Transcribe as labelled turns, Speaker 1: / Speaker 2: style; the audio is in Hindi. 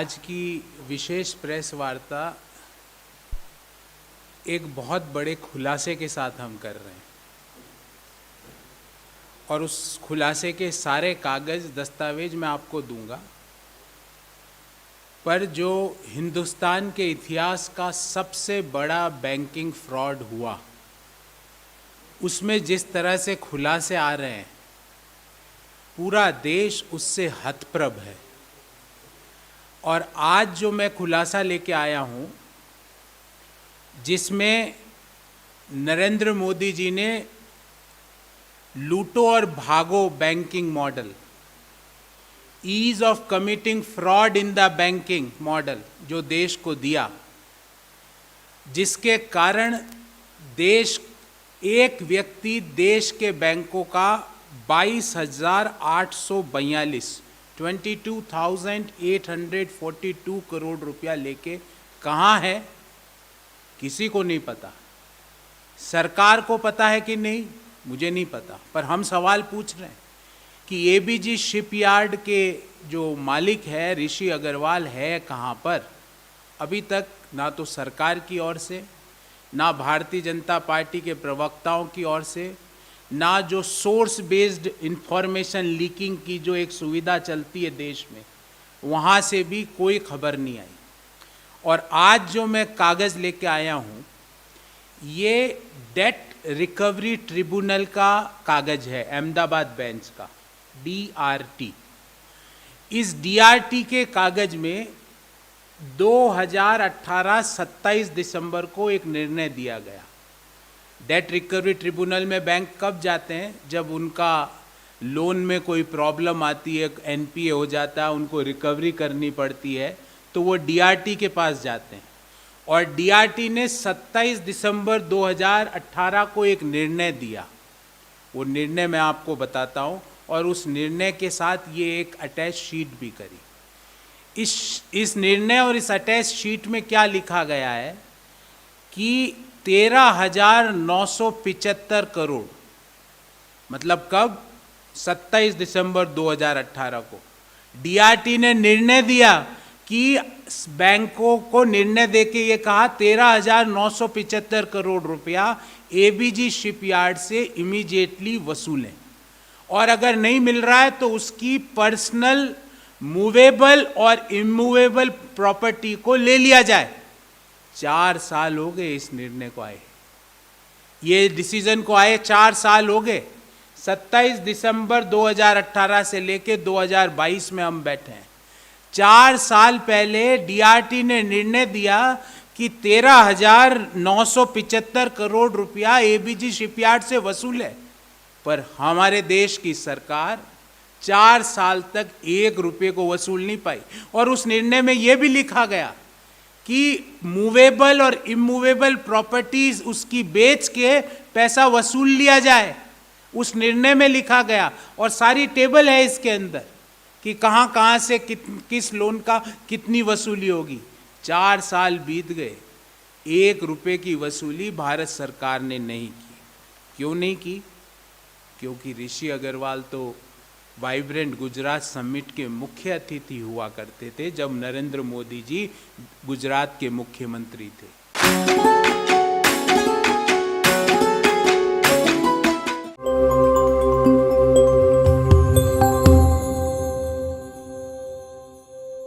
Speaker 1: आज की विशेष प्रेस वार्ता एक बहुत बड़े खुलासे के साथ हम कर रहे हैं और उस खुलासे के सारे कागज़ दस्तावेज मैं आपको दूंगा। पर जो हिंदुस्तान के इतिहास का सबसे बड़ा बैंकिंग फ्रॉड हुआ, उसमें जिस तरह से खुलासे आ रहे हैं, पूरा देश उससे हतप्रभ है। और आज जो मैं खुलासा लेके आया हूँ, जिसमें नरेंद्र मोदी जी ने लूटो और भागो banking model, ease of committing fraud in the banking model जो देश को दिया, जिसके कारण एक व्यक्ति देश के बैंकों का 22,842 करोड़ रुपया लेके कहाँ है, किसी को नहीं पता। सरकार को पता है कि नहीं, मुझे नहीं पता, पर हम सवाल पूछ रहे हैं कि एबीजी शिपयार्ड के जो मालिक है ऋषि अग्रवाल है कहाँ पर। अभी तक ना तो सरकार की ओर से, ना भारतीय जनता पार्टी के प्रवक्ताओं की ओर से, ना जो सोर्स बेस्ड इंफॉर्मेशन लीकिंग की जो एक सुविधा चलती है देश में, वहाँ से भी कोई खबर नहीं आई। और आज जो मैं कागज़ लेके आया हूँ, ये डेट रिकवरी ट्रिब्यूनल का कागज़ है, अहमदाबाद बेंच का, DRT। इस DRT के कागज़ में 2018 27 दिसंबर को एक निर्णय दिया गया। डेट रिकवरी ट्रिब्यूनल में बैंक कब जाते हैं? जब उनका लोन में कोई प्रॉब्लम आती है, NPA हो जाता है, उनको रिकवरी करनी पड़ती है, तो वो DRT के पास जाते हैं। और DRT ने 27 दिसंबर 2018 को एक निर्णय दिया। वो निर्णय मैं आपको बताता हूँ, और उस निर्णय के साथ ये एक अटैच शीट भी करी। इस निर्णय और इस अटैच शीट में क्या लिखा गया है कि 13,975 करोड़, मतलब कब? 27 दिसंबर 2018 को DRT ने निर्णय दिया कि बैंकों को निर्णय देके ये कहा 13,975 करोड़ रुपया एबीजी शिपयार्ड से इमीडिएटली वसूलें, और अगर नहीं मिल रहा है तो उसकी पर्सनल मूवेबल और इमूवेबल प्रॉपर्टी को ले लिया जाए। 4 साल हो गए इस निर्णय को आए, ये डिसीजन को आए 4 साल हो गए। 27 दिसंबर 2018 से लेके 2022 में हम बैठे हैं। 4 साल पहले DRT ने निर्णय दिया कि 13,975 करोड़ रुपया एबीजी शिपयार्ड से वसूले, पर हमारे देश की सरकार 4 साल तक 1 रुपये को वसूल नहीं पाई। और उस निर्णय में यह भी लिखा गया कि मूवेबल और इमूवेबल प्रॉपर्टीज उसकी बेच के पैसा वसूल लिया जाए। उस निर्णय में लिखा गया, और सारी टेबल है इसके अंदर कि कहाँ कहाँ से किस लोन का कितनी वसूली होगी। 4 साल बीत गए, 1 रुपये की वसूली भारत सरकार ने नहीं की। क्यों नहीं की? क्योंकि ऋषि अग्रवाल तो वाइब्रेंट गुजरात समिट के मुख्य अतिथि हुआ करते थे जब नरेंद्र मोदी जी गुजरात के मुख्यमंत्री थे।